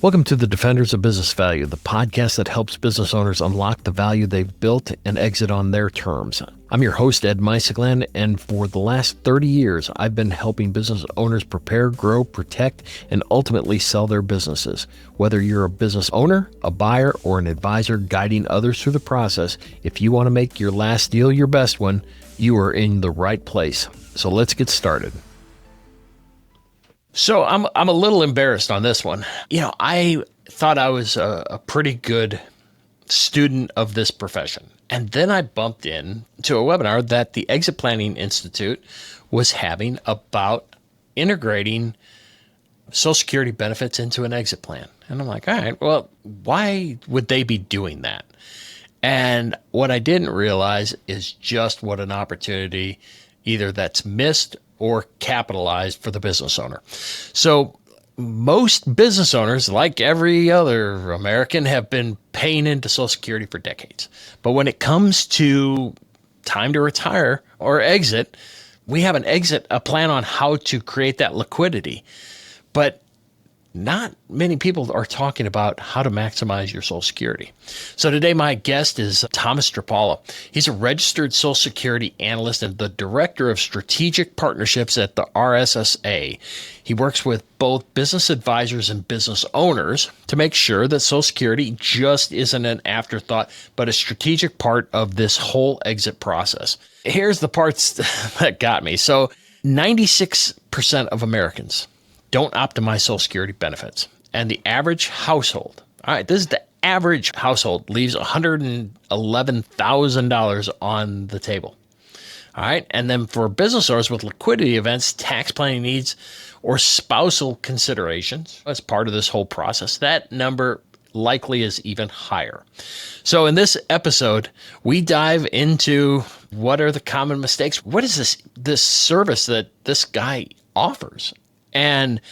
Welcome to the Defenders of Business Value, the podcast that helps business owners unlock the value they've built and exit on their terms. I'm your host, Ed Meisegland, and for the last 30 years, I've been helping business owners prepare, grow, protect, and ultimately sell their businesses. Whether you're a business owner, a buyer, or an advisor guiding others through the process, if you want to make your last deal your best one, you are in the right place. So let's get started. So I'm a little embarrassed on this one. I thought I was a pretty good student of this profession. And then I bumped into a webinar that the Exit Planning Institute was having about integrating Social Security benefits into an exit plan. And I'm like, all right, well, why would they be doing that? And what I didn't realize is just what an opportunity either that's missed or capitalized for the business owner. So most business owners, like every other American, have been paying into Social Security for decades. But when it comes to time to retire or exit, we have a plan on how to create that liquidity. But not many people are talking about how to maximize your Social Security. So today my guest is Thomas Drapala. He's a registered Social Security analyst and the director of strategic partnerships at the RSSA. He works with both business advisors and business owners to make sure that Social Security just isn't an afterthought, but a strategic part of this whole exit process. Here's the parts that got me. So 96% of Americans don't optimize Social Security benefits. And the average household, all right, this is the average household, leaves $111,000 on the table. All right. And then for business owners with liquidity events, tax planning needs, or spousal considerations as part of this whole process, that number likely is even higher. So in this episode, we dive into what are the common mistakes? What is this service that this guy offers? And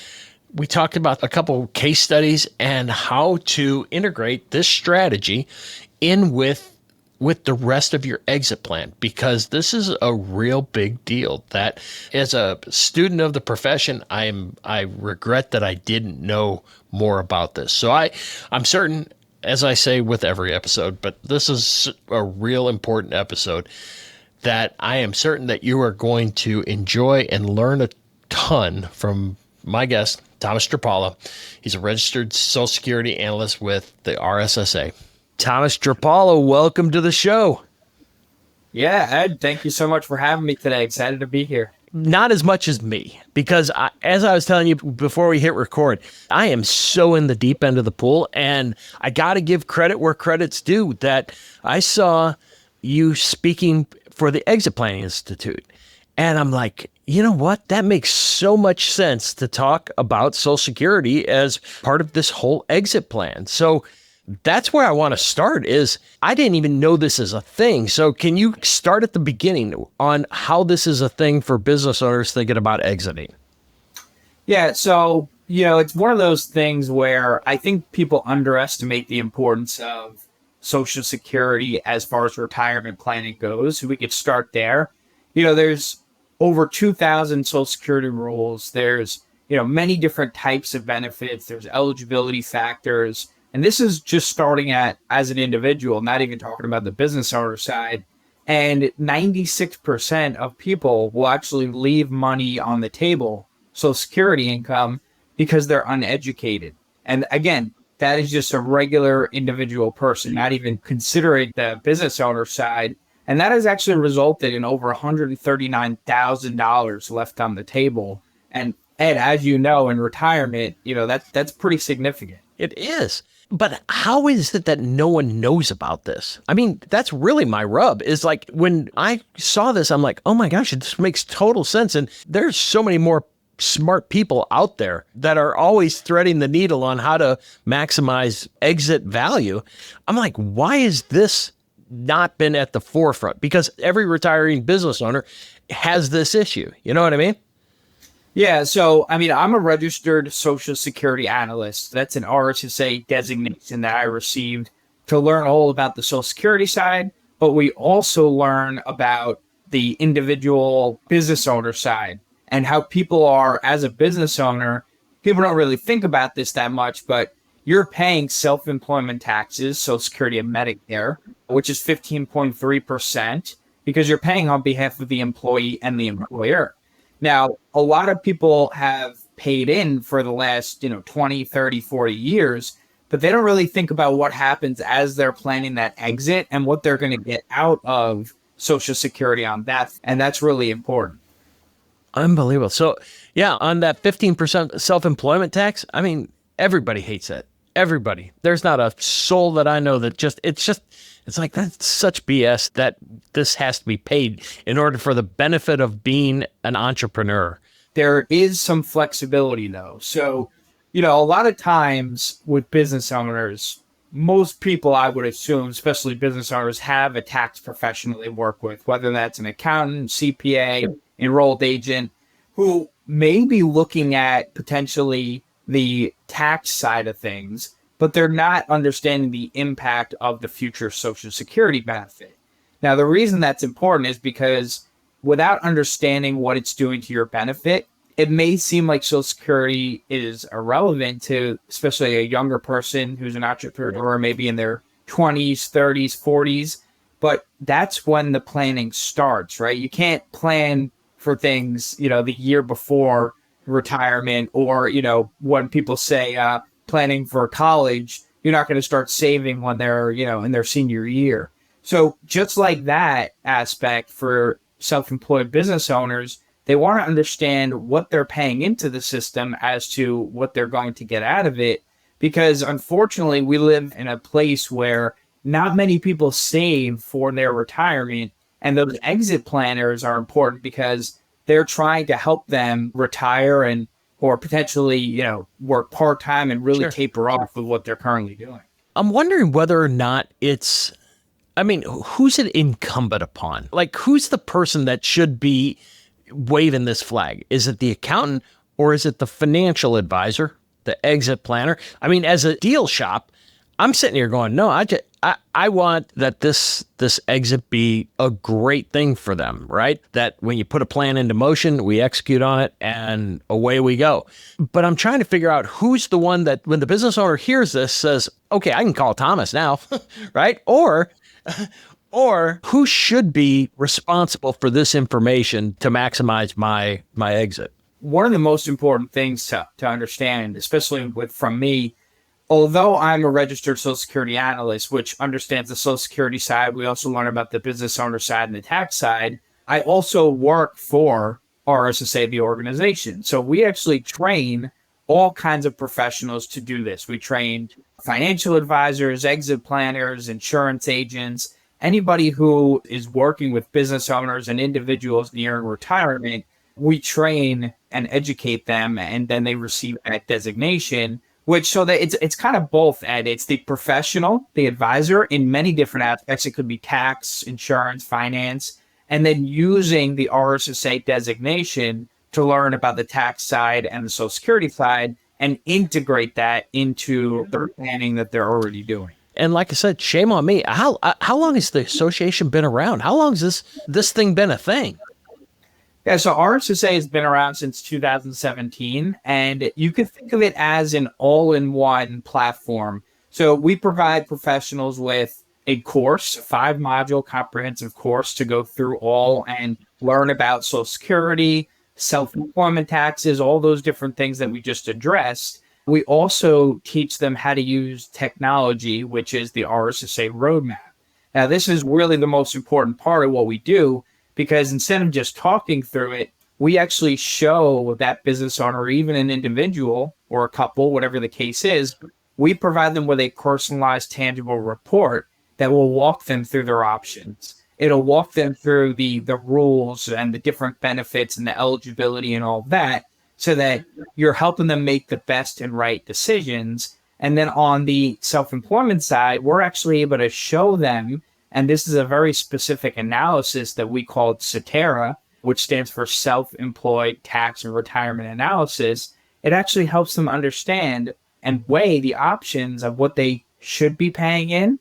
we talked about a couple case studies and how to integrate this strategy in with the rest of your exit plan, because this is a real big deal that as a student of the profession, I regret that I didn't know more about this. So I'm certain, as I say with every episode, but this is a real important episode that I am certain that you are going to enjoy and learn a ton from my guest, Thomas Drapala. He's a registered Social Security analyst with the RSSA. Thomas Drapala, welcome to the show. Yeah, Ed, thank you so much for having me today. Excited to be here. Not as much as me, because as I was telling you before we hit record, I am so in the deep end of the pool, and I got to give credit where credit's due that I saw you speaking for the Exit Planning Institute. And I'm like, you know what? That makes so much sense to talk about Social Security as part of this whole exit plan. So that's where I want to start is I didn't even know this is a thing. So can you start at the beginning on how this is a thing for business owners thinking about exiting? Yeah, so, it's one of those things where I think people underestimate the importance of Social Security as far as retirement planning goes. So we could start there. There's over 2,000 Social Security rules. There's, many different types of benefits. There's eligibility factors. And this is just starting as an individual, not even talking about the business owner side. And 96% of people will actually leave money on the table, Social Security income, because they're uneducated. And again, that is just a regular individual person, not even considering the business owner side. And that has actually resulted in over $139,000 left on the table. And Ed, as you know, in retirement, that's pretty significant. It is. But how is it that no one knows about this? I mean, that's really my rub is like when I saw this, I'm like, oh my gosh, this makes total sense. And there's so many more smart people out there that are always threading the needle on how to maximize exit value. I'm like, why is this not been at the forefront? Because every retiring business owner has this issue. You know what I mean? Yeah. So, I'm a registered Social Security analyst. That's an RSSA designation that I received to learn all about the Social Security side, but we also learn about the individual business owner side and how people are, as a business owner, people don't really think about this that much, but you're paying self-employment taxes, Social Security and Medicare, which is 15.3%, because you're paying on behalf of the employee and the employer. Now, a lot of people have paid in for the last, 20, 30, 40 years, but they don't really think about what happens as they're planning that exit and what they're going to get out of Social Security on that. And that's really important. Unbelievable. So, yeah, on that 15% self-employment tax, I mean, everybody hates that. Everybody. There's not a soul that I know that it's like, that's such BS that this has to be paid in order for the benefit of being an entrepreneur. There is some flexibility though. So, a lot of times with business owners, most people, I would assume, especially business owners, have a tax professional they work with, whether that's an accountant, CPA, enrolled agent, who may be looking at potentially the tax side of things, but they're not understanding the impact of the future Social Security benefit. Now, the reason that's important is because without understanding what it's doing to your benefit, it may seem like Social Security is irrelevant to especially a younger person who's an entrepreneur, maybe in their 20s, 30s, 40s, but that's when the planning starts, right? You can't plan for things, the year before retirement, or, when people say planning for college, you're not going to start saving when they're, in their senior year. So just like that aspect for self-employed business owners, they want to understand what they're paying into the system as to what they're going to get out of it. Because unfortunately, we live in a place where not many people save for their retirement. And those exit planners are important because they're trying to help them retire or potentially, work part-time and really taper off with what they're currently doing. I'm wondering whether or not who's it incumbent upon? Like, who's the person that should be waving this flag? Is it the accountant or is it the financial advisor, the exit planner? I mean, as a deal shop, I'm sitting here going, no, I want that this exit be a great thing for them, right? That when you put a plan into motion, we execute on it and away we go. But I'm trying to figure out who's the one that when the business owner hears this says, okay, I can call Thomas now, right? Or who should be responsible for this information to maximize my exit? One of the most important things to understand, especially from me, although I'm a registered Social Security analyst, which understands the Social Security side, we also learn about the business owner side and the tax side. I also work for RSSA, the organization. So we actually train all kinds of professionals to do this. We train financial advisors, exit planners, insurance agents, anybody who is working with business owners and individuals nearing retirement. We train and educate them, and then they receive that designation, which so that it's kind of both, Ed. It's the professional, the advisor in many different aspects. It could be tax, insurance, finance, and then using the RSSA designation to learn about the tax side and the Social Security side and integrate that into the planning that they're already doing. And like I said, shame on me. How long has the association been around? How long has this thing been a thing? Yeah, so RSSA has been around since 2017, and you can think of it as an all-in-one platform. So we provide professionals with a course, a 5-module comprehensive course to go through all and learn about Social Security, self-employment taxes, all those different things that we just addressed. We also teach them how to use technology, which is the RSSA roadmap. Now, this is really the most important part of what we do, because instead of just talking through it, we actually show that business owner, or even an individual or a couple, whatever the case is, we provide them with a personalized, tangible report that will walk them through their options. It'll walk them through the rules and the different benefits and the eligibility and all that, so that you're helping them make the best and right decisions. And then on the self-employment side, we're actually able to show them, and this is a very specific analysis that we call CETERA, which stands for Self-Employed Tax and Retirement Analysis. It actually helps them understand and weigh the options of what they should be paying in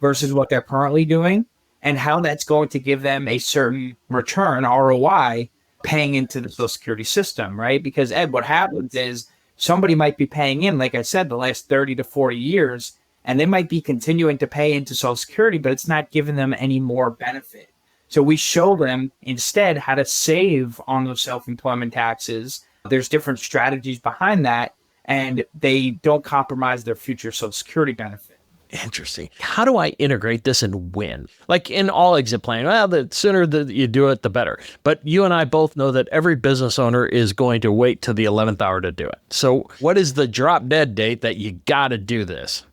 versus what they're currently doing, and how that's going to give them a certain return, ROI, paying into the Social Security system, right? Because, Ed, what happens is somebody might be paying in, like I said, the last 30 to 40 years, and they might be continuing to pay into Social Security, but it's not giving them any more benefit. So we show them instead how to save on those self-employment taxes. There's different strategies behind that, and they don't compromise their future Social Security benefit. Interesting. How do I integrate this and win? Like in all exit planning, well, the sooner that you do it, the better. But you and I both know that every business owner is going to wait to the 11th hour to do it. So what is the drop dead date that you got to do this?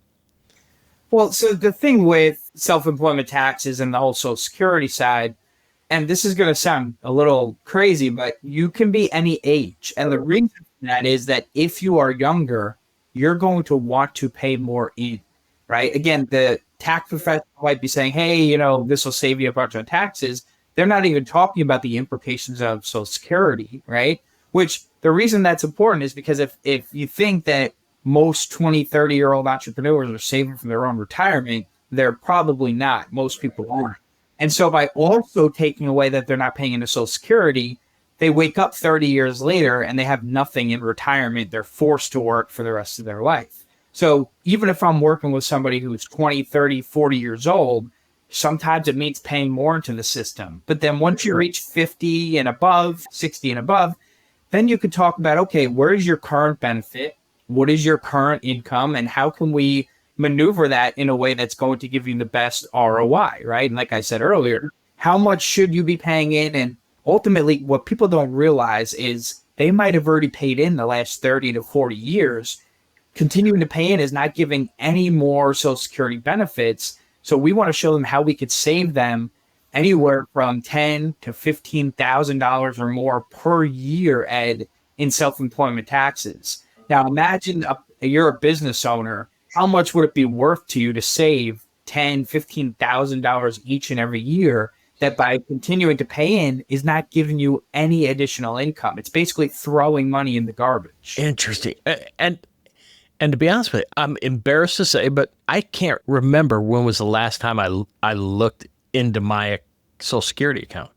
Well, so the thing with self-employment taxes and the whole Social Security side, and this is going to sound a little crazy, but you can be any age. And the reason for that is that if you are younger, you're going to want to pay more in, right? Again, the tax professional might be saying, hey, this will save you a bunch of taxes. They're not even talking about the implications of Social Security, right? Which the reason that's important is because if you think that most 20, 30-year-old entrepreneurs are saving for their own retirement, they're probably not. Most people aren't. And so by also taking away that they're not paying into Social Security, they wake up 30 years later and they have nothing in retirement. They're forced to work for the rest of their life. So even if I'm working with somebody who's 20, 30, 40 years old, sometimes it means paying more into the system. But then once you reach 50 and above, 60 and above, then you could talk about, okay, where is your current benefit? What is your current income? And how can we maneuver that in a way that's going to give you the best ROI, right? And like I said earlier, how much should you be paying in? And ultimately, what people don't realize is they might have already paid in the last 30 to 40 years. Continuing to pay in is not giving any more Social Security benefits. So we want to show them how we could save them anywhere from $10,000 to $15,000 or more per year, Ed, in self-employment taxes. Now, imagine you're a business owner. How much would it be worth to you to save $10,000, $15,000 each and every year that by continuing to pay in is not giving you any additional income? It's basically throwing money in the garbage. Interesting. And to be honest with you, I'm embarrassed to say, but I can't remember when was the last time I looked into my Social Security account.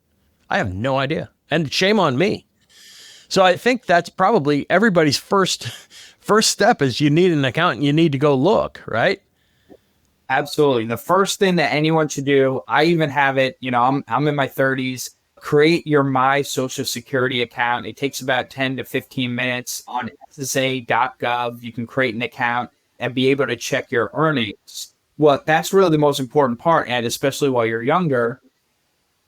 I have no idea. And shame on me. So I think that's probably everybody's first step is you need an account and you need to go look, right? Absolutely. The first thing that anyone should do, I even have it, I'm in my 30s, create your My Social Security account. It takes about 10 to 15 minutes on SSA.gov. You can create an account and be able to check your earnings. Well, that's really the most important part, and especially while you're younger,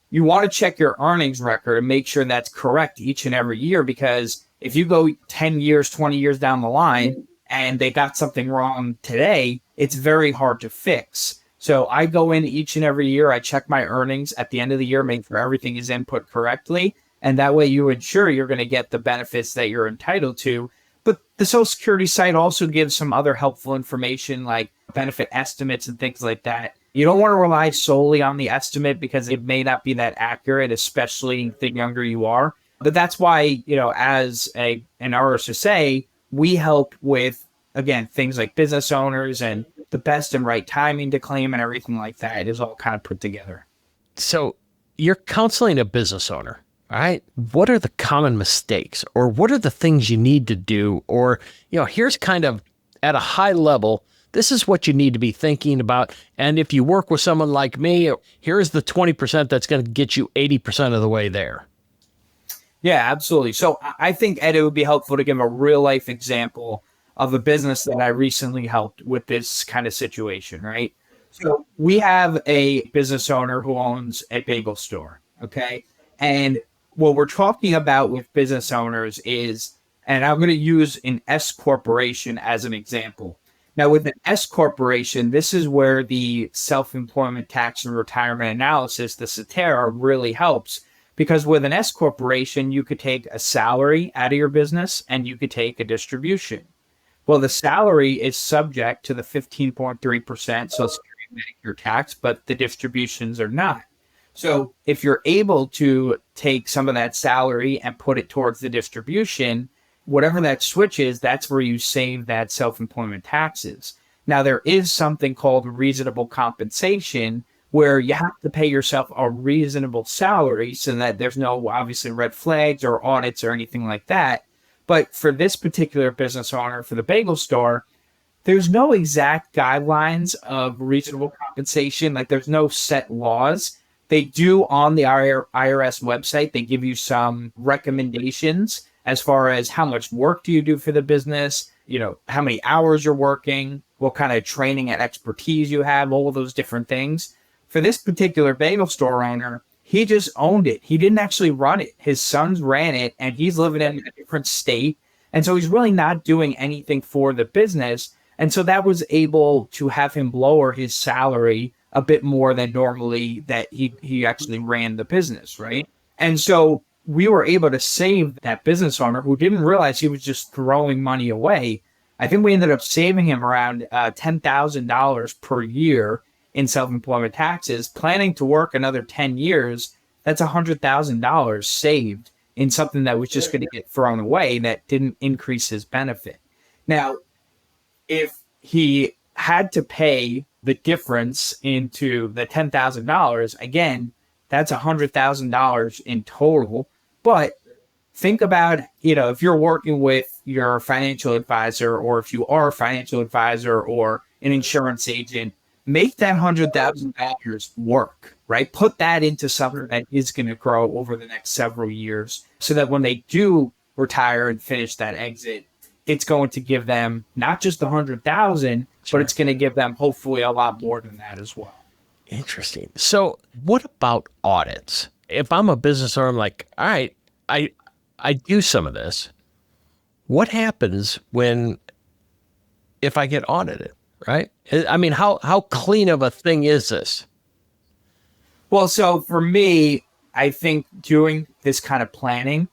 you want to check your earnings record and make sure that's correct each and every year, because if you go 10 years, 20 years down the line and they got something wrong today, it's very hard to fix. So I go in each and every year, I check my earnings at the end of the year, make sure everything is input correctly. And that way you ensure you're going to get the benefits that you're entitled to. But the Social Security site also gives some other helpful information like benefit estimates and things like that. You don't want to rely solely on the estimate because it may not be that accurate, especially the younger you are. But that's why, as an RSSA, we help with, again, things like business owners and the best and right timing to claim and everything like that is all kind of put together. So you're counseling a business owner, all right? What are the common mistakes, or what are the things you need to do? Or, here's kind of at a high level, this is what you need to be thinking about. And if you work with someone like me, here's the 20% that's going to get you 80% of the way there. Yeah, absolutely. So I think, Ed, it would be helpful to give a real life example of a business that I recently helped with this kind of situation, right? So we have a business owner who owns a bagel store, okay? And what we're talking about with business owners is, and I'm going to use an S corporation as an example. Now, with an S corporation, this is where the self-employment tax and retirement analysis, the SATERA, really helps. Because with an S corporation, you could take a salary out of your business and you could take a distribution. Well, the salary is subject to the 15.3% Social Security Medicare tax, but the distributions are not. So if you're able to take some of that salary and put it towards the distribution, whatever that switch is, that's where you save that self-employment taxes. Now, there is something called reasonable compensation, where you have to pay yourself a reasonable salary so that there's no, obviously, red flags or audits or anything like that. But for this particular business owner, for the bagel store, there's no exact guidelines of reasonable compensation. Like there's no set laws. They do on the IRS website, they give you some recommendations as far as how much work do you do for the business, how many hours you're working, what kind of training and expertise you have, all of those different things. For this particular bagel store owner, he just owned it. He didn't actually run it. His sons ran it, and he's living in a different state. And so he's really not doing anything for the business. And so that was able to have him lower his salary a bit more than normally that he actually ran the business, right? And so we were able to save that business owner who didn't realize he was just throwing money away. I think we ended up saving him around $10,000 per year in self-employment taxes, planning to work another 10 years. That's $100,000 saved in something that was just going to get thrown away that didn't increase his benefit. Now, if he had to pay the difference into the $10,000, again, that's $100,000 in total. But think about, if you're working with your financial advisor, or if you are a financial advisor or an insurance agent, make that $100,000 work, right? Put that into something that is going to grow over the next several years so that when they do retire and finish that exit, it's going to give them not just the 100,000, but it's going to give them hopefully a lot more than that as well. Interesting. So what about audits? If I'm a business owner, I'm like, all right, I do some of this. What happens if I get audited, right? I mean, how clean of a thing is this? Well, so for me, I think doing this kind of planning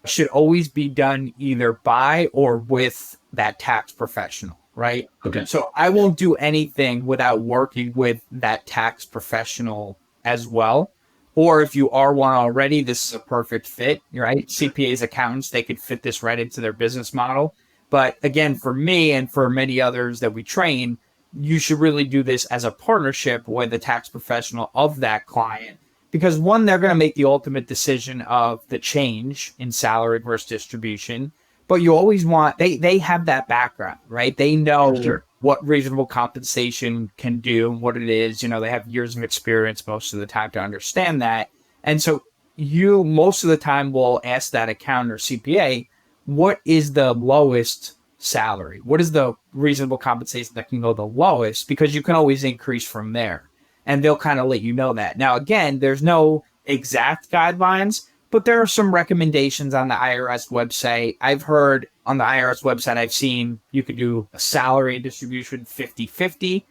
should always be done either by or with that tax professional, right? Okay. So I won't do anything without working with that tax professional as well. Or if you are one already, this is a perfect fit, right? CPAs, accountants, they could fit this right into their business model. But again, for me and for many others that we train, you should really do this as a partnership with the tax professional of that client. Because one, they're going to make the ultimate decision of the change in salary versus distribution. But you always want, they have that background, right? They know what reasonable compensation can do and what it is. They have years of experience most of the time to understand that. And so you most of the time will ask that accountant or CPA, what is the lowest salary? What is the reasonable compensation that can go the lowest? Because you can always increase from there. And they'll kind of let you know that. Now, again, there's no exact guidelines, but there are some recommendations on the IRS website. I've heard on the IRS website, I've seen you could do a salary distribution 50-50.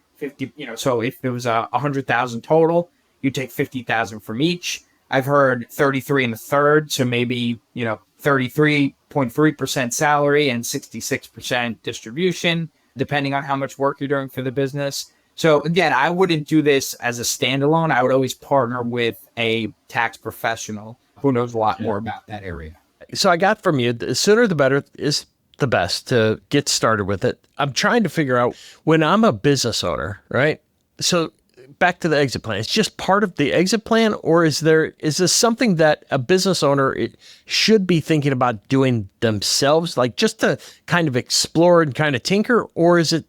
So if it was 100,000 total, you take 50,000 from each. I've heard 33 and a third, so maybe 33.3% salary and 66% distribution, depending on how much work you're doing for the business. So again, I wouldn't do this as a standalone. I would always partner with a tax professional who knows a lot more about that area. So I got from you, the sooner the better is the best to get started with it. I'm trying to figure out when I'm a business owner, right? So back to the exit plan. It's just part of the exit plan, or is this something that a business owner should be thinking about doing themselves, like just to kind of explore and kind of tinker, or is it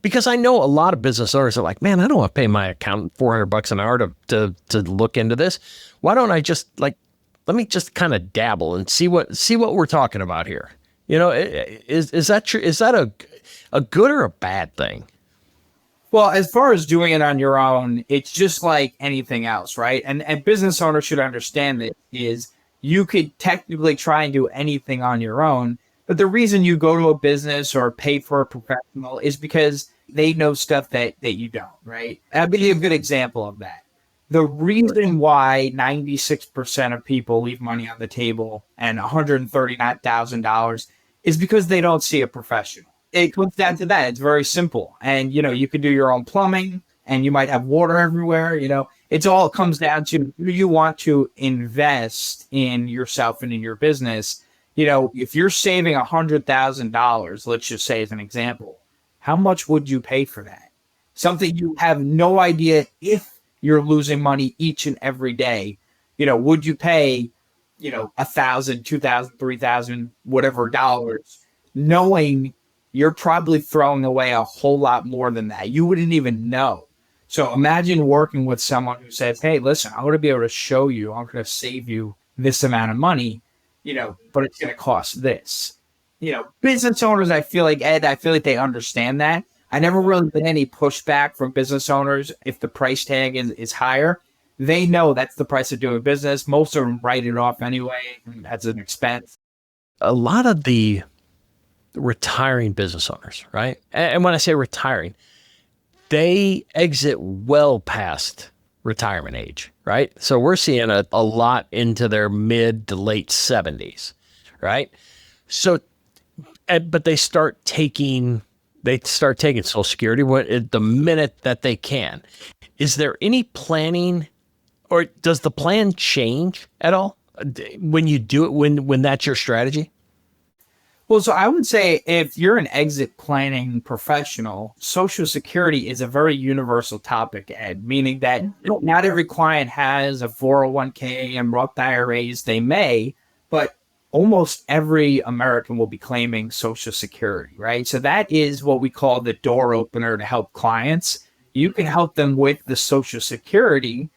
because I know a lot of business owners are like, man, I don't want to pay my accountant $400 an hour to look into this. Why don't I just let me just kind of dabble and see what we're talking about here? Is that true? Is that a good or a bad thing? Well, as far as doing it on your own, it's just like anything else, right? And business owners should understand that is you could technically try and do anything on your own, but the reason you go to a business or pay for a professional is because they know stuff that you don't, right? I'll give you a good example of that. The reason why 96% of people leave money on the table and $139,000 is because they don't see a professional. It comes down to that. It's very simple. And, you could do your own plumbing and you might have water everywhere. It comes down to, do you want to invest in yourself and in your business? If you're saving $100,000, let's just say as an example, how much would you pay for that? Something you have no idea if you're losing money each and every day. Would you pay $1,000, $2,000, $3,000, whatever dollars, knowing you're probably throwing away a whole lot more than that. You wouldn't even know. So imagine working with someone who says, hey, listen, I want to be able to show you, I'm going to save you this amount of money, but it's going to cost this. Business owners, I feel like, Ed, I feel like they understand that. I never really been any pushback from business owners if the price tag is higher. They know that's the price of doing business. Most of them write it off anyway as an expense. A lot of the retiring business owners, right? And when I say retiring, they exit well past retirement age, right? So we're seeing a lot into their mid to late 70s, right? So, but they start taking Social Security the minute that they can. Is there any planning, or does the plan change at all when you do it, when that's your strategy? Well, so I would say if you're an exit planning professional, Social Security is a very universal topic, Ed, meaning that not every client has a 401k and Roth IRAs. They may, but almost every American will be claiming Social Security, right? So that is what we call the door opener to help clients. You can help them with the Social Security,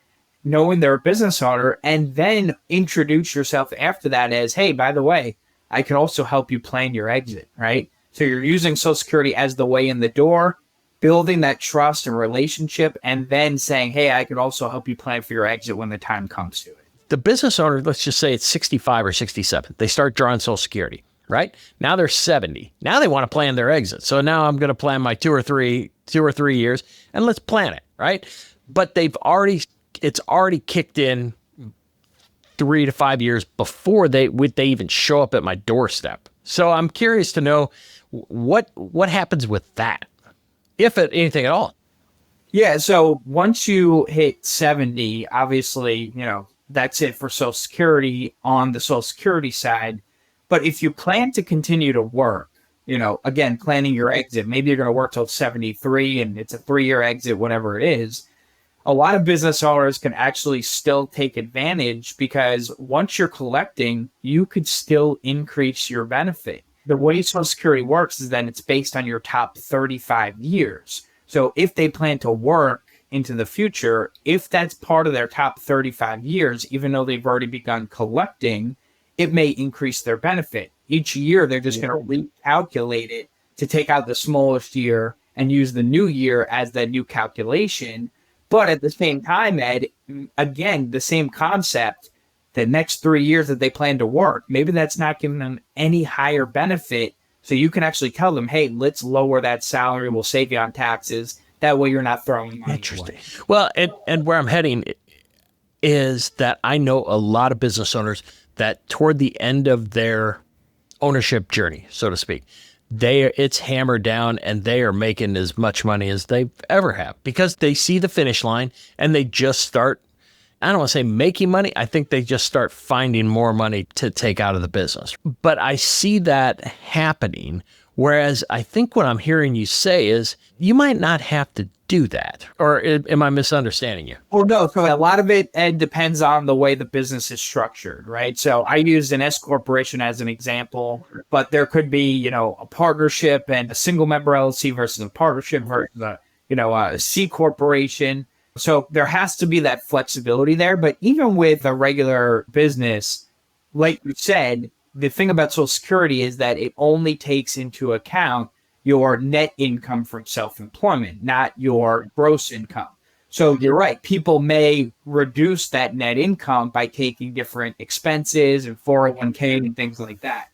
knowing they're a business owner, and then introduce yourself after that as, hey, by the way, I can also help you plan your exit, right? So you're using Social Security as the way in the door, building that trust and relationship, and then saying, hey, I can also help you plan for your exit when the time comes to it. The business owner, let's just say it's 65 or 67. They start drawing Social Security, right? Now they're 70. Now they want to plan their exit. So now I'm going to plan my 2 or 3 years, and let's plan it, right? But it's already kicked in 3 to 5 years before they even show up at my doorstep. So I'm curious to know what happens with that, if anything at all. Yeah. So once you hit 70, obviously, that's it for Social Security on the Social Security side. But if you plan to continue to work, again, planning your exit, maybe you're going to work till 73 and it's a 3-year exit, whatever it is. A lot of business owners can actually still take advantage because once you're collecting, you could still increase your benefit. The way Social Security works is that it's based on your top 35 years. So if they plan to work into the future, if that's part of their top 35 years, even though they've already begun collecting, it may increase their benefit. Each year, they're just going to recalculate it to take out the smallest year and use the new year as that new calculation. But at the same time, Ed, again, the same concept, the next 3 years that they plan to work, maybe that's not giving them any higher benefit. So you can actually tell them, hey, let's lower that salary. We'll save you on taxes. That way you're not throwing money Interesting. away. Well, and where I'm heading is that I know a lot of business owners that toward the end of their ownership journey, so to speak, it's hammered down and they are making as much money as they ever have because they see the finish line and they just start, I don't want to say making money. I think they just start finding more money to take out of the business. But I see that happening. Whereas I think what I'm hearing you say is you might not have to do that. Or am I misunderstanding you? Well, no. So a lot of it, Ed, depends on the way the business is structured, right? So I used an S corporation as an example, but there could be, a partnership and a single member LLC versus a partnership versus a C corporation. So there has to be that flexibility there. But even with a regular business, like you said, the thing about Social Security is that it only takes into account your net income from self-employment, not your gross income. So you're right. People may reduce that net income by taking different expenses and 401k and things like that.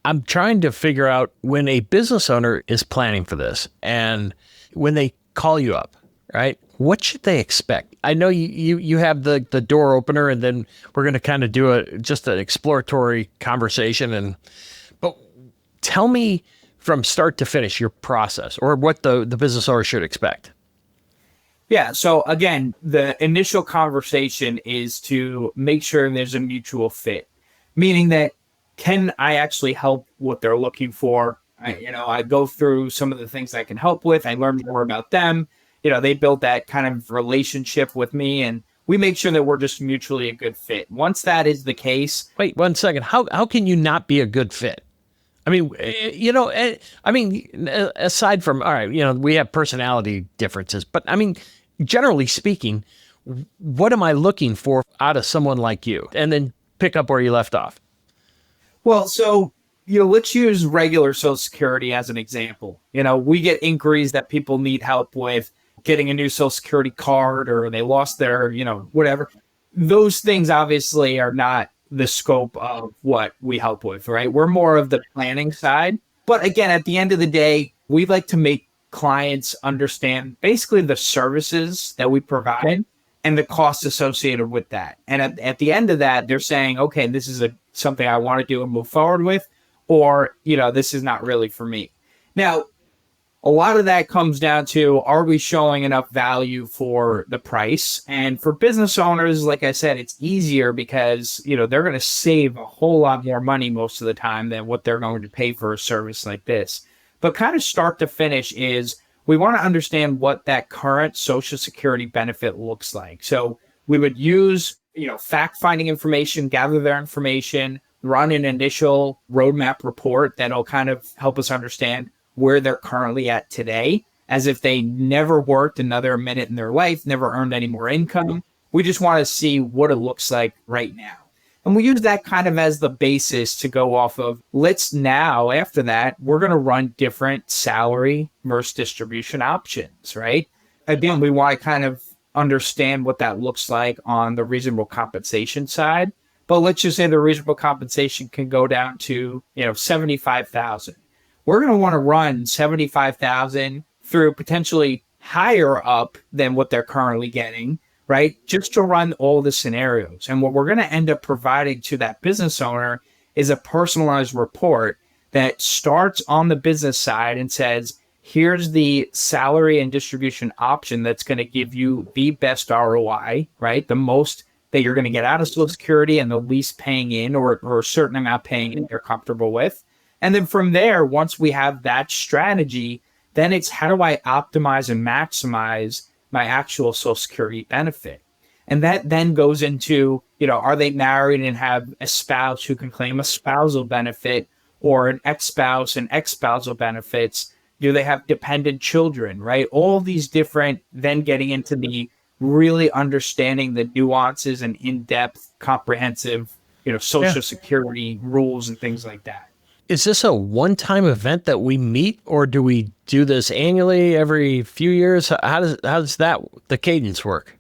I'm trying to figure out when a business owner is planning for this and when they call you up, right? What should they expect? I know you have the door opener, and then we're going to kind of do just an exploratory conversation. But tell me from start to finish your process or what the business owner should expect. Yeah. So again, the initial conversation is to make sure there's a mutual fit, meaning that can I actually help what they're looking for? I go through some of the things I can help with. I learn more about them. They built that kind of relationship with me. And we make sure that we're just mutually a good fit. Once that is the case, Wait 1 second. How can you not be a good fit? I mean, aside from, all right, we have personality differences, but I mean, generally speaking, what am I looking for out of someone like you? And then pick up where you left off. well, so let's use regular Social Security as an example. We get inquiries that people need help with getting a new Social Security card, or they lost their, whatever. Those things obviously are not the scope of what we help with, right? We're more of the planning side. But again, at the end of the day, we like to make clients understand basically the services that we provide and the costs associated with that. And at the end of that, they're saying, okay, this is something I want to do and move forward with, or, this is not really for me. Now, a lot of that comes down to, are we showing enough value for the price? And for business owners, like I said, it's easier because, they're going to save a whole lot more money most of the time than what they're going to pay for a service like this. But kind of start to finish is, we want to understand what that current Social Security benefit looks like. So we would use, fact-finding information, gather their information, run an initial roadmap report that'll kind of help us understand where they're currently at today, as if they never worked another minute in their life, never earned any more income. We just want to see what it looks like right now. And we use that kind of as the basis to go off of. Let's now, after that, we're going to run different salary versus distribution options, right? Again, we want to kind of understand what that looks like on the reasonable compensation side. But let's just say the reasonable compensation can go down to, 75,000. We're going to want to run 75,000 through potentially higher up than what they're currently getting, right? Just to run all the scenarios. And what we're going to end up providing to that business owner is a personalized report that starts on the business side and says, here's the salary and distribution option that's going to give you the best ROI, right? The most that you're going to get out of Social Security and the least paying in, or a certain amount paying in you're comfortable with. And then from there, once we have that strategy, then it's, how do I optimize and maximize my actual Social Security benefit? And that then goes into, are they married and have a spouse who can claim a spousal benefit, or an ex-spouse and ex-spousal benefits? Do they have dependent children, right? All these different, then getting into the really understanding the nuances and in-depth, comprehensive, Social Security rules and things like that. Is this a one-time event that we meet, or do we do this annually, every few years? How does the cadence work?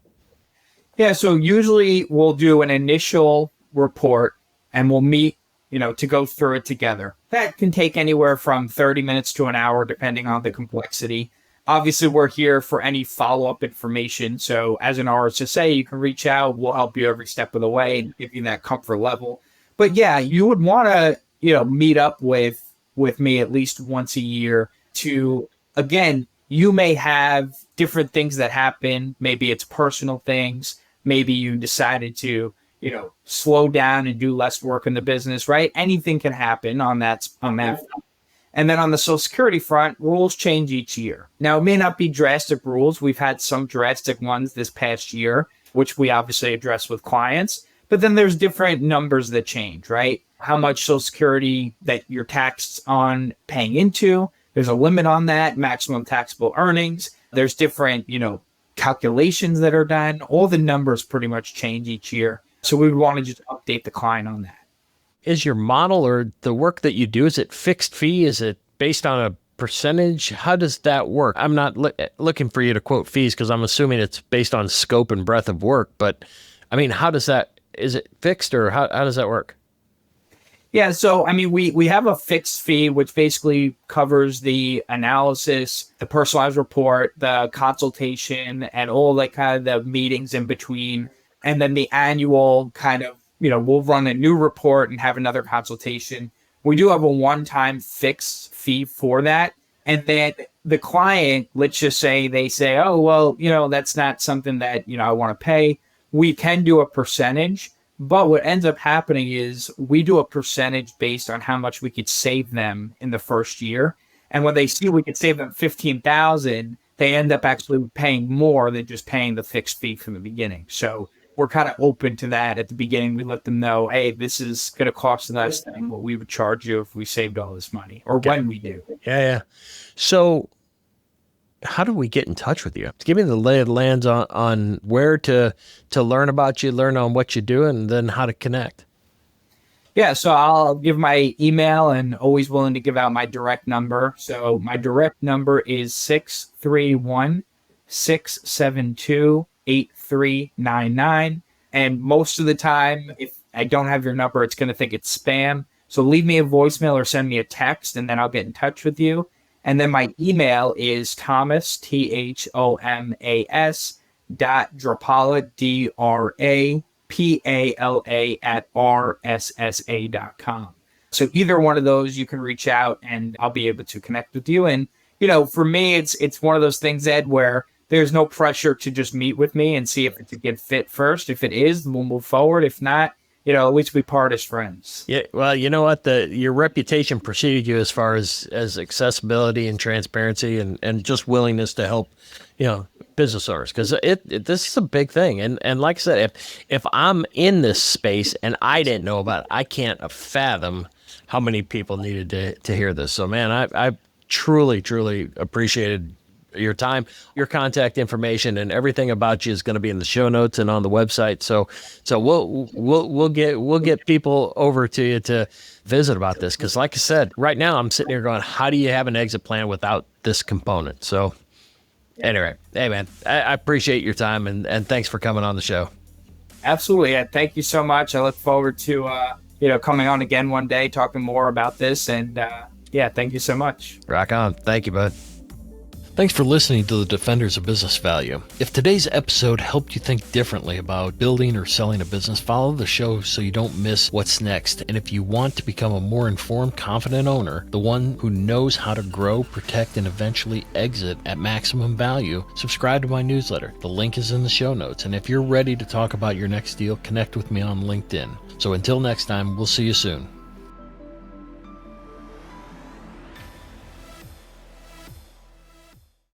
Yeah, so usually we'll do an initial report and we'll meet, to go through it together. That can take anywhere from 30 minutes to an hour, depending on the complexity. Obviously, we're here for any follow-up information. So as an RSSA, you can reach out. We'll help you every step of the way and give you that comfort level. But yeah, you would want to, meet up with me at least once a year to, again, you may have different things that happen. Maybe it's personal things. Maybe you decided to, slow down and do less work in the business, right? Anything can happen on that. And then on the Social Security front, rules change each year. Now, it may not be drastic rules. We've had some drastic ones this past year, which we obviously address with clients. But then there's different numbers that change, right? How much Social Security that you're taxed on paying into. There's a limit on that, maximum taxable earnings. There's different, calculations that are done. All the numbers pretty much change each year. So we would want to just update the client on that. Is your model, or the work that you do, is it fixed fee? Is it based on a percentage? How does that work? I'm not looking for you to quote fees, because I'm assuming it's based on scope and breadth of work. But I mean, is it fixed, or how does that work? Yeah, so I mean, we have a fixed fee, which basically covers the analysis, the personalized report, the consultation, and all that kind of the meetings in between. And then the annual kind of, we'll run a new report and have another consultation. We do have a one-time fixed fee for that. And then the client, let's just say they say, oh, well, that's not something that, I want to pay. We can do a percentage. But what ends up happening is we do a percentage based on how much we could save them in the first year. And when they see we could save them $15,000, they end up actually paying more than just paying the fixed fee from the beginning. So we're kind of open to that at the beginning. We let them know, hey, this is going to cost less than what we would charge you if we saved all this money, or when we do. Yeah. So how do we get in touch with you? Give me the lay of the lands on where to learn about you, learn on what you do, and then how to connect. Yeah, so I'll give my email, and always willing to give out my direct number. So my direct number is 631-672-8399. And most of the time, if I don't have your number, it's going to think it's spam. So leave me a voicemail or send me a text, and then I'll get in touch with you. And then my email is Thomas, THOMAS, .Drapala, DRAPALA at RSSA.com. So either one of those, you can reach out and I'll be able to connect with you. And, for me, it's one of those things, Ed, where there's no pressure to just meet with me and see if it's a good fit first. If it is, we'll move forward. If not, at least we part as friends. Yeah, well, you know what? Your reputation preceded you as far as accessibility and transparency and just willingness to help, business owners, because this is a big thing. And like I said, if I'm in this space and I didn't know about it, I can't fathom how many people needed to hear this. So, man, I truly, truly appreciated your time. Your contact information and everything about you is going to be in the show notes and on the website. So we'll get people over to you to visit about this, because like I said, right now I'm sitting here going, how do you have an exit plan without this component? So anyway, hey man, I appreciate your time and thanks for coming on the show. Absolutely. Thank you so much. I look forward to coming on again one day, talking more about this. And thank you so much. Rock on. Thank you, bud. Thanks for listening to the Defenders of Business Value. If today's episode helped you think differently about building or selling a business, follow the show so you don't miss what's next. And if you want to become a more informed, confident owner, the one who knows how to grow, protect, and eventually exit at maximum value, subscribe to my newsletter. The link is in the show notes. And if you're ready to talk about your next deal, connect with me on LinkedIn. So until next time, we'll see you soon.